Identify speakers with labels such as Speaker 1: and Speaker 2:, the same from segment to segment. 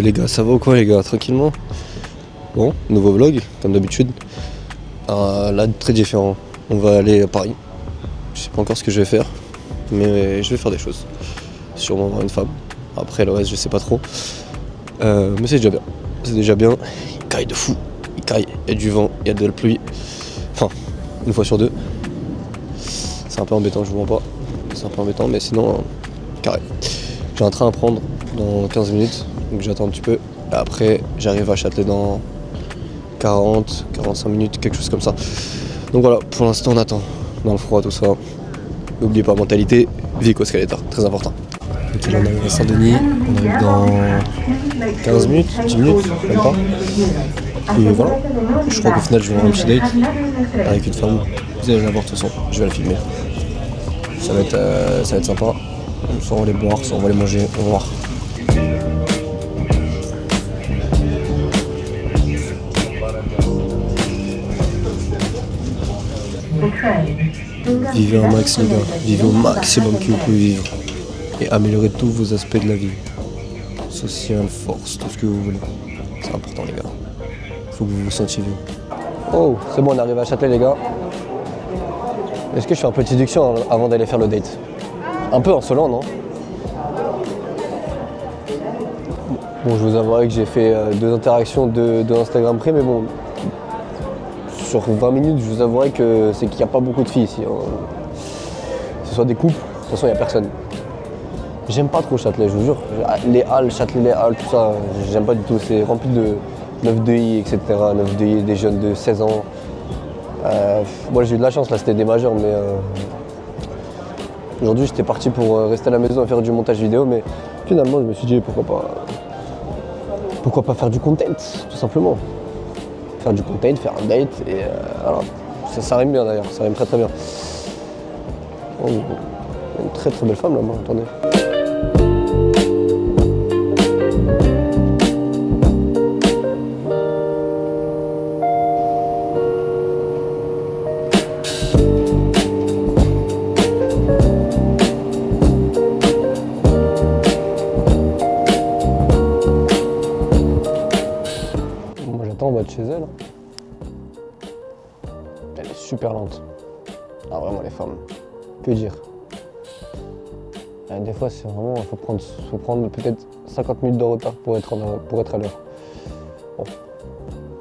Speaker 1: Les gars, ça va ou quoi les gars? Tranquillement? Bon, nouveau vlog, comme d'habitude. Là, très différent. On va aller à Paris. Je sais pas encore ce que je vais faire, mais je vais faire des choses. Sûrement voir une femme. Après, le reste, je sais pas trop. Mais c'est déjà bien. C'est déjà bien. Il caille de fou. Il caille. Il y a du vent, il y a de la pluie. Enfin, une fois sur deux. C'est un peu embêtant, je vous mens pas. C'est un peu embêtant, mais sinon, carré. J'ai un train à prendre dans 15 minutes, donc j'attends un petit peu. Et après, j'arrive à Châtelet dans 40, 45 minutes, quelque chose comme ça. Donc voilà, pour l'instant, on attend. Dans le froid, tout ça. N'oubliez pas, mentalité, Vico Scaletta, très important. Ok, là, on arrive à Saint-Denis, on arrive dans 15 minutes, 10 minutes, même pas. Et voilà, je crois qu'au final, je vais avoir un petit date avec une femme. Vous allez la voir de toute façon, je vais la filmer. Ça va être sympa. Soit on va les boire, soit on va les manger, on va voir. Vivez un max les gars, vivez au maximum que vous pouvez vivre. Et améliorez tous vos aspects de la vie. Social, force, tout ce que vous voulez. C'est important les gars. Faut que vous vous sentiez bien. Oh, c'est bon, on arrive à Châtelet les gars. Est-ce que je fais un peu de séduction avant d'aller faire le date? Un peu insolent, non? Bon, je vous avouerai que j'ai fait 2 interactions de Instagram près, mais bon, sur 20 minutes, je vous avouerai que c'est qu'il n'y a pas beaucoup de filles ici. Hein. Que ce soit des couples, de toute façon, il n'y a personne. J'aime pas trop Châtelet, je vous jure. Les halles, Châtelet, les halles, tout ça, j'aime pas du tout. C'est rempli de 9-2i, etc. 9-2i, des jeunes de 16 ans. Moi, j'ai eu de la chance, là, c'était des majeurs, mais aujourd'hui, j'étais parti pour rester à la maison et faire du montage vidéo, mais finalement, je me suis dit, pourquoi pas faire du content, tout simplement. Faire du content, faire un date, et voilà. Ça rime bien d'ailleurs, ça rime très très bien. Oh, une très très belle femme là-bas, attendez. En bas de chez elle. Elle est super lente. Ah vraiment les femmes, que dire. Des fois c'est vraiment, faut prendre peut-être 50 minutes de retard pour être à l'heure. Bon.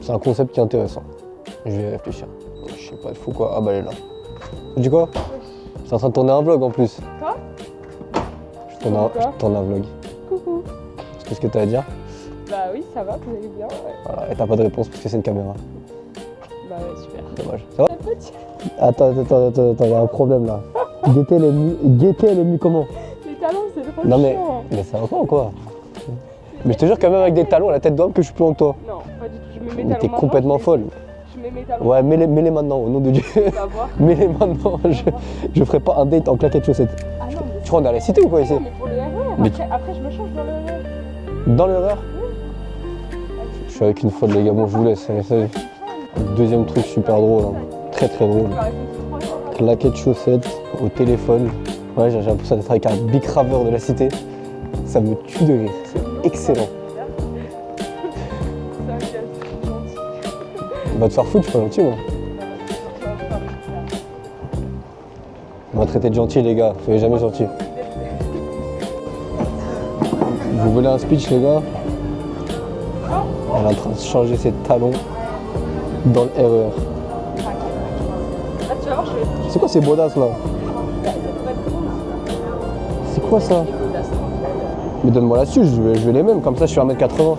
Speaker 1: C'est un concept qui est intéressant. Je vais y réfléchir. Je sais pas, il faut quoi. Ah bah elle est là. Tu dis quoi? Je suis en train de tourner un vlog en plus.
Speaker 2: Quoi?
Speaker 1: Je tourne un vlog.
Speaker 2: Coucou.
Speaker 1: Qu'est-ce que tu as à dire?
Speaker 2: Bah oui, ça va, vous allez bien, ouais.
Speaker 1: Voilà, et t'as pas de réponse parce que c'est une caméra.
Speaker 2: Bah ouais, super.
Speaker 1: Dommage. Ça va? Attends, il y a un problème là. Gaieté, elle est mise comment?
Speaker 2: Les talons, c'est trop
Speaker 1: Non
Speaker 2: chiant.
Speaker 1: mais ça va pas ou quoi? Mais je te jure quand même avec des talons à la tête d'homme que je suis plus en toi.
Speaker 2: Non, pas du tout, je mets mes
Speaker 1: Mais
Speaker 2: talons
Speaker 1: t'es
Speaker 2: maintenant,
Speaker 1: complètement folle.
Speaker 2: Je mets mes talons.
Speaker 1: Ouais, mets-les maintenant, au nom de Dieu.
Speaker 2: Tu vas voir.
Speaker 1: Mets-les maintenant, je ferai pas un date en claquettes chaussettes.
Speaker 2: Ah non, mais
Speaker 1: Tu crois qu'on est à la cité ou quoi ici?
Speaker 2: non, mais pour le RER,
Speaker 1: Mais
Speaker 2: après je me change dans le RER.
Speaker 1: Dans l'erreur? Je suis avec une folle les gars, bon je vous laisse. Deuxième truc super drôle, hein. Très très drôle. Claquettes chaussettes au téléphone. Ouais, j'ai l'impression d'être avec un big raveur de la cité. Ça me tue de rire, c'est excellent. On va te faire foutre, je suis pas gentil moi. On va traiter de gentil les gars, soyez jamais gentils. Vous voulez un speech les gars? Elle est en train de changer ses talons dans le RER.
Speaker 2: Ah, tu vas voir, je vais.
Speaker 1: C'est quoi ces bodasses là? C'est quoi ça? Mais donne-moi la suge, je vais les mêmes, comme ça je suis à 1m80.
Speaker 2: Attends, je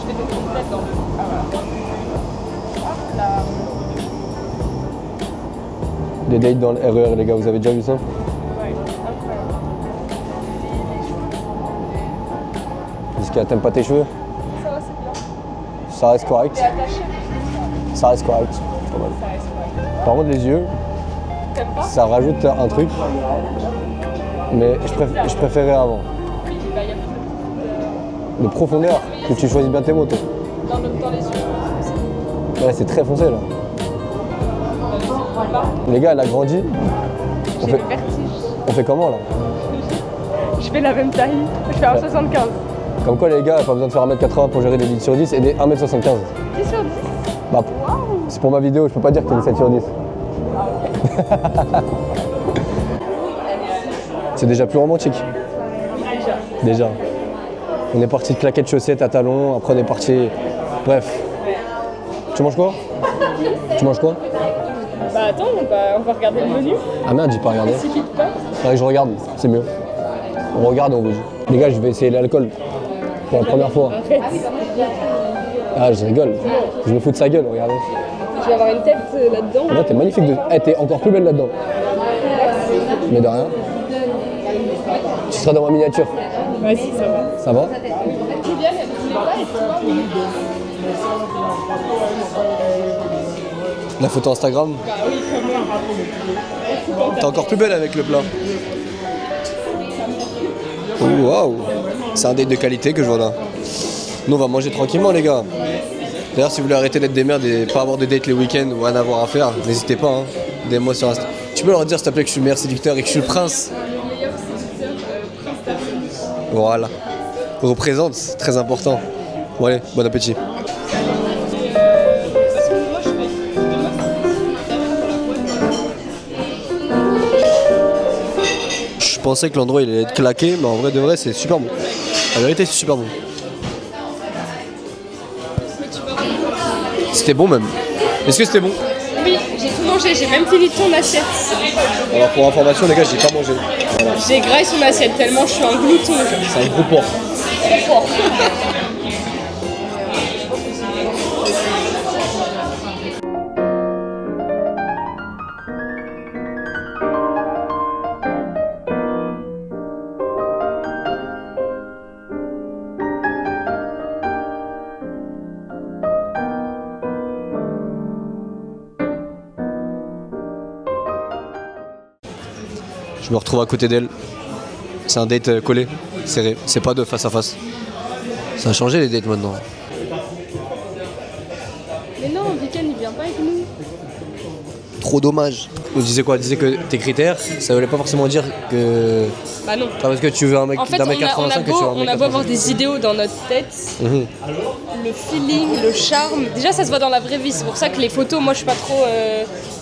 Speaker 2: vais te mettre dans le. Ah voilà.
Speaker 1: Des dates dans le RER les gars, vous avez déjà vu ça?
Speaker 2: Ouais, incroyable.
Speaker 1: Est-ce qu'elle t'aime pas tes cheveux?
Speaker 2: Ça va, c'est bien.
Speaker 1: Ça reste correct.
Speaker 2: T'es attaché?
Speaker 1: Ça reste correct. Pas mal.
Speaker 2: Ça reste correct.
Speaker 1: Par contre les yeux,
Speaker 2: T'aimes pas?
Speaker 1: ça rajoute un truc. Mais je préférais avant.
Speaker 2: Oui, bah il y a plus
Speaker 1: De profondeur, que tu choisis bien tes mots toi.
Speaker 2: dans les yeux.
Speaker 1: Ouais, c'est très foncé là. Les gars, elle a grandi.
Speaker 2: J'ai le vertige.
Speaker 1: On fait comment là?
Speaker 2: Je fais la même taille. Je fais un 75.
Speaker 1: Comme quoi les gars, pas besoin de faire 1m80 pour gérer des 10 sur 10 et des 1m75.
Speaker 2: 10 sur 10.
Speaker 1: Bah, c'est pour ma vidéo, je peux pas dire que t'es des 7 sur 10. C'est déjà plus romantique. Déjà. On est parti de claquettes chaussettes à talons, après on est parti... Bref. Tu manges quoi? Tu manges quoi?
Speaker 2: Bah attends, on va regarder le menu.
Speaker 1: Ah merde, j'ai pas regardé.
Speaker 2: Ça suffit pas.
Speaker 1: Ouais, je regarde, c'est mieux. On regarde et on vous dit. Les gars, je vais essayer l'alcool. Pour la première fois.
Speaker 2: Arrête.
Speaker 1: Ah, je rigole. Je me fous de sa gueule, regardez.
Speaker 2: Je vais avoir une tête là-dedans.
Speaker 1: Ouais, t'es magnifique. T'es encore plus belle là-dedans. Mais de rien. Tu seras dans ma miniature.
Speaker 2: Ouais, si, ça va.
Speaker 1: Ça va? La photo Instagram?
Speaker 2: Bah oui, comment?
Speaker 1: T'es encore plus belle avec le plat. Oh, waouh! C'est un date de qualité que je vois là. Nous, on va manger tranquillement, les gars. D'ailleurs, si vous voulez arrêter d'être des merdes et pas avoir de date les week-ends ou rien avoir à faire, n'hésitez pas. Hein. Des-moi sur Insta. Tu peux leur dire, s'il te plaît, que je suis le meilleur séducteur et que je suis le prince.
Speaker 2: Le meilleur séducteur, prince d'Afrique.
Speaker 1: Voilà. Représente, c'est très important. Bon, allez, bon appétit.
Speaker 2: Parce que moi, je fais demain,
Speaker 1: Je pensais que l'endroit il allait être claqué, mais en vrai de vrai, c'est super bon. La vérité, c'est super bon. C'était bon même. Est-ce que c'était bon?
Speaker 2: oui, j'ai tout mangé, j'ai même fini ton assiette.
Speaker 1: Alors pour information, les gars, j'ai pas mangé. Voilà.
Speaker 2: J'ai graillé son assiette tellement je suis un glouton.
Speaker 1: C'est un gros porc. Je me retrouve à côté d'elle. C'est un date collé, serré. C'est pas de face à face. Ça a changé les dates maintenant.
Speaker 2: Mais non, Weekend il vient pas avec nous.
Speaker 1: Trop dommage. On disait quoi? On disait que tes critères, ça voulait pas forcément dire que...
Speaker 2: Bah non.
Speaker 1: Pas parce que tu veux un mec
Speaker 2: En fait,
Speaker 1: d'un
Speaker 2: on
Speaker 1: mec 85 que tu veux un
Speaker 2: on
Speaker 1: mec
Speaker 2: a beau
Speaker 1: 85.
Speaker 2: avoir des idéaux dans notre tête, le feeling, le charme, déjà ça se voit dans la vraie vie. C'est pour ça que les photos, moi je suis pas trop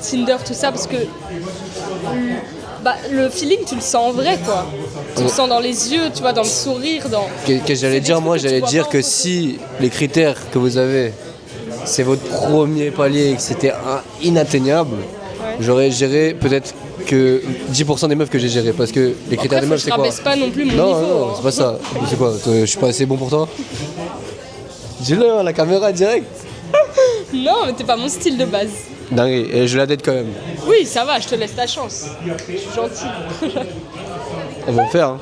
Speaker 2: Tinder, tout ça, parce que bah, le feeling tu le sens en vrai quoi. Tu le sens dans les yeux, tu vois, dans le sourire, dans...
Speaker 1: Que j'allais dire, moi j'allais dire que si les critères que vous avez, c'est votre premier palier et que c'était inatteignable, j'aurais géré peut-être que 10% des meufs que j'ai gérées, parce que les critères des meufs c'est
Speaker 2: je
Speaker 1: quoi?
Speaker 2: rabaisse pas non plus mon
Speaker 1: Non,
Speaker 2: niveau.
Speaker 1: non, c'est pas ça. C'est quoi? Je suis pas assez bon pour toi? Dis-le, hein, la caméra direct.
Speaker 2: Non, mais t'es pas mon style de base.
Speaker 1: Dingue, et je la date quand même.
Speaker 2: Oui, ça va, je te laisse ta chance. Je suis gentille.
Speaker 1: Elle va le faire. Hein.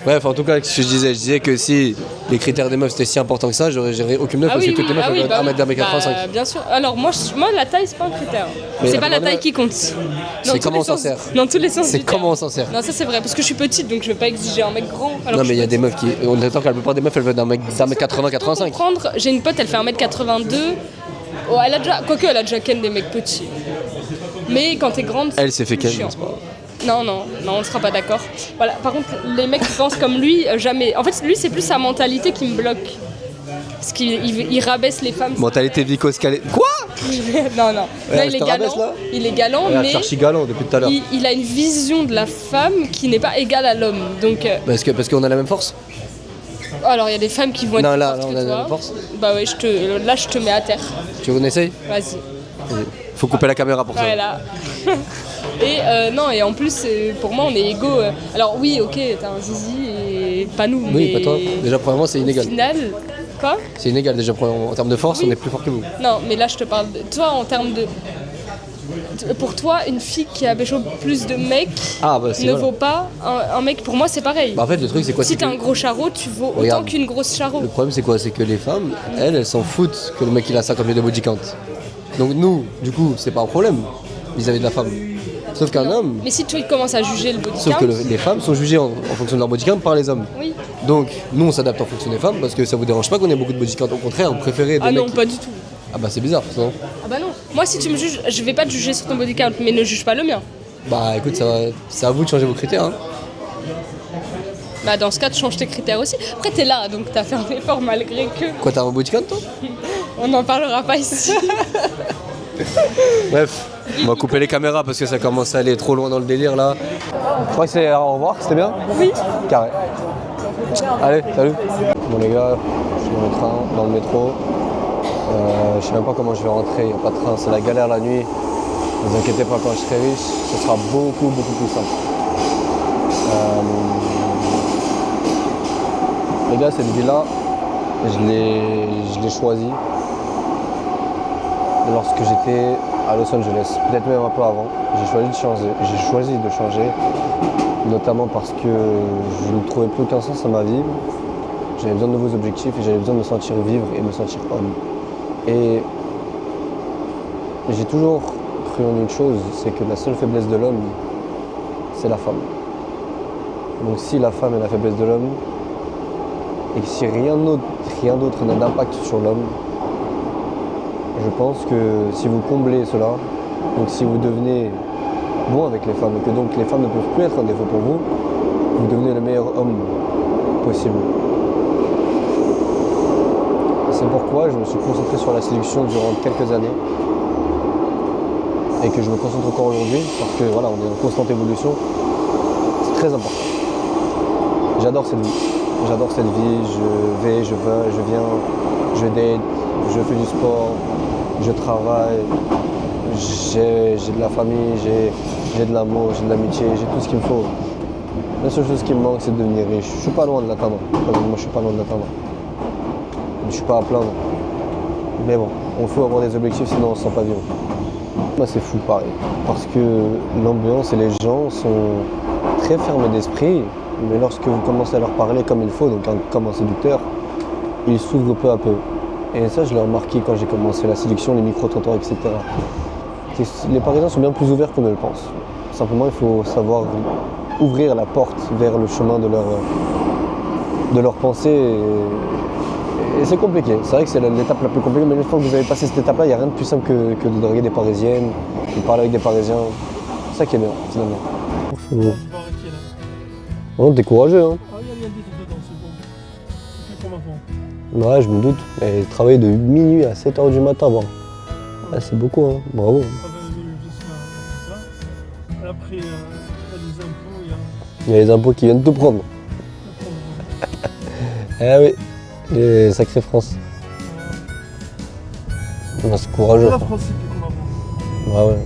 Speaker 1: Bref, en tout cas, ce que je disais que si les critères des meufs c'était si important que ça, j'aurais géré aucune meuf parce que toutes les meufs elles doivent 1m85.
Speaker 2: Bien sûr. Alors moi la taille c'est pas un critère.
Speaker 1: Mais
Speaker 2: C'est pas la taille qui compte.
Speaker 1: C'est comment on s'en sert.
Speaker 2: Dans tous les sens.
Speaker 1: C'est
Speaker 2: du
Speaker 1: comment on
Speaker 2: terme.
Speaker 1: s'en sert.
Speaker 2: Non, ça c'est vrai, parce que je suis petite donc je vais pas exiger un mec grand. Alors
Speaker 1: Non, mais il y a des meufs qui. On attend que la plupart des meufs elles veulent d'un mec 1m80-85.
Speaker 2: comprendre, j'ai une pote, elle fait 1m82. Oh, elle a déjà ken des mecs petits. Mais quand t'es grande,
Speaker 1: Elle s'est fait ken,
Speaker 2: chiant.
Speaker 1: c'est pas.
Speaker 2: Non, on ne sera pas d'accord. Voilà. Par contre, les mecs qui pensent comme lui, jamais. En fait, lui, c'est plus sa mentalité qui me bloque. Parce qu'il rabaisse les femmes.
Speaker 1: Mentalité vicoscalée. Quoi?
Speaker 2: Non. Là,
Speaker 1: Ouais,
Speaker 2: il
Speaker 1: je
Speaker 2: est
Speaker 1: te rabaisse,
Speaker 2: galant.
Speaker 1: là
Speaker 2: Il est galant,
Speaker 1: Regarde,
Speaker 2: mais
Speaker 1: Cherchi galant depuis tout à l'heure.
Speaker 2: il a une vision de la femme qui n'est pas égale à l'homme. Donc,
Speaker 1: Parce qu'on a la même force.
Speaker 2: alors, il y a des femmes qui vont être
Speaker 1: Non,
Speaker 2: plus
Speaker 1: là,
Speaker 2: fortes
Speaker 1: on
Speaker 2: que
Speaker 1: a la
Speaker 2: toi.
Speaker 1: même force.
Speaker 2: Bah ouais, là, je te mets à terre.
Speaker 1: Tu veux qu'on essaye?
Speaker 2: Vas-y.
Speaker 1: Vas-y. Faut couper la caméra pour ça.
Speaker 2: Voilà. Et non, et en plus, pour moi, on est égaux. Alors oui, ok, t'as un zizi et pas nous.
Speaker 1: Oui,
Speaker 2: mais
Speaker 1: pas toi. Déjà, premièrement, c'est
Speaker 2: au
Speaker 1: inégal.
Speaker 2: final, quoi?
Speaker 1: C'est inégal, déjà, premièrement. En termes de force,
Speaker 2: Oui.
Speaker 1: on est plus fort que vous.
Speaker 2: Non, mais là, je te parle de toi en termes de. Pour toi, une fille qui a pécho plus de mecs
Speaker 1: Ah, bah, c'est
Speaker 2: ne
Speaker 1: voilà.
Speaker 2: vaut pas un mec. Pour moi, c'est pareil.
Speaker 1: Bah, en fait, le truc, c'est quoi?
Speaker 2: Si
Speaker 1: C'est
Speaker 2: t'es
Speaker 1: que
Speaker 2: un gros charreau, tu vaux autant
Speaker 1: Regarde.
Speaker 2: qu'une grosse charreau.
Speaker 1: le problème, c'est quoi? C'est que les femmes, elles s'en foutent que le mec il a 50 000 de body count. Donc, nous, du coup, c'est pas un problème vis-à-vis de la femme. Sauf qu'un homme.
Speaker 2: Mais si tu commences à juger le body
Speaker 1: Sauf
Speaker 2: count,
Speaker 1: que les femmes sont jugées en fonction de leur body count par les hommes.
Speaker 2: oui.
Speaker 1: Donc, nous, on s'adapte en fonction des femmes parce que ça vous dérange pas qu'on ait beaucoup de body count. Au contraire, vous préférez des
Speaker 2: Ah
Speaker 1: mecs
Speaker 2: non, pas du tout.
Speaker 1: Ah bah c'est bizarre, non?
Speaker 2: Ah bah non. Moi, si tu me juges, je vais pas te juger sur ton body count, mais ne juge pas le mien.
Speaker 1: Bah écoute, c'est à vous de changer vos critères. Hein.
Speaker 2: Bah dans ce cas, tu changes tes critères aussi. Après, t'es là, donc t'as fait un effort malgré que...
Speaker 1: Quoi, t'as un bodycon toi?
Speaker 2: On n'en parlera pas ici.
Speaker 1: Bref, on va couper les caméras parce que ça commence à aller trop loin dans le délire là. Je crois que c'est au revoir, c'était bien?
Speaker 2: Oui.
Speaker 1: Carré. Allez, salut. Bon les gars, je suis dans le train, dans le métro. Je sais même pas comment je vais rentrer, il n'y a pas de train, c'est la galère la nuit. Ne vous inquiétez pas, quand je serai riche, ce sera beaucoup plus simple. Les gars, cette ville-là, je l'ai choisie lorsque j'étais à Los Angeles, peut-être même un peu avant. J'ai choisi de changer, notamment parce que je ne trouvais plus aucun sens à ma vie. J'avais besoin de nouveaux objectifs et j'avais besoin de me sentir vivre et me sentir homme. Et j'ai toujours cru en une chose, c'est que la seule faiblesse de l'homme, c'est la femme. Donc si la femme est la faiblesse de l'homme, et que si rien d'autre n'a d'impact sur l'homme, je pense que si vous comblez cela, donc si vous devenez bon avec les femmes, et que donc les femmes ne peuvent plus être un défaut pour vous, vous devenez le meilleur homme possible. C'est pourquoi je me suis concentré sur la séduction durant quelques années et que je me concentre encore aujourd'hui parce que voilà, on est en constante évolution. C'est très important. J'adore cette vie. J'adore cette vie. Je vais, je viens, je date, je fais du sport, je travaille, j'ai de la famille, j'ai de l'amour, j'ai de l'amitié, j'ai tout ce qu'il me faut. La seule chose qui me manque, c'est de devenir riche. Je suis pas loin de l'atteindre. Moi, je suis pas loin de l'atteindre. Je suis pas à plaindre. Mais bon, on faut avoir des objectifs, sinon on se sent pas vivre. Moi, c'est fou pareil. Parce que l'ambiance et les gens sont très fermés d'esprit. Mais lorsque vous commencez à leur parler comme il faut, donc comme un séducteur, ils s'ouvrent peu à peu. Et ça, je l'ai remarqué quand j'ai commencé la séduction, les micro-trottoirs, etc. Les Parisiens sont bien plus ouverts qu'on ne le pense. Simplement, il faut savoir ouvrir la porte vers le chemin de leur pensée. Et c'est compliqué. C'est vrai que c'est l'étape la plus compliquée, mais une fois que vous avez passé cette étape-là, il n'y a rien de plus simple que de draguer des Parisiennes, de parler avec des Parisiens. C'est ça qui est bien, finalement. Oh, t'es courageux, hein.
Speaker 3: Ah, il y a des trucs dedans, c'est bon. C'est comme avant.
Speaker 1: Ouais, je me doute. Mais travailler de minuit à 7h du matin, bon. Ah, c'est beaucoup, hein. Bravo.
Speaker 3: Après, il y a les impôts,
Speaker 1: Il y a les impôts qui viennent tout prendre. Eh oui, les sacrées France. Non, c'est courageux.
Speaker 3: La France, c'est plus comme avant.
Speaker 1: Ouais, ouais.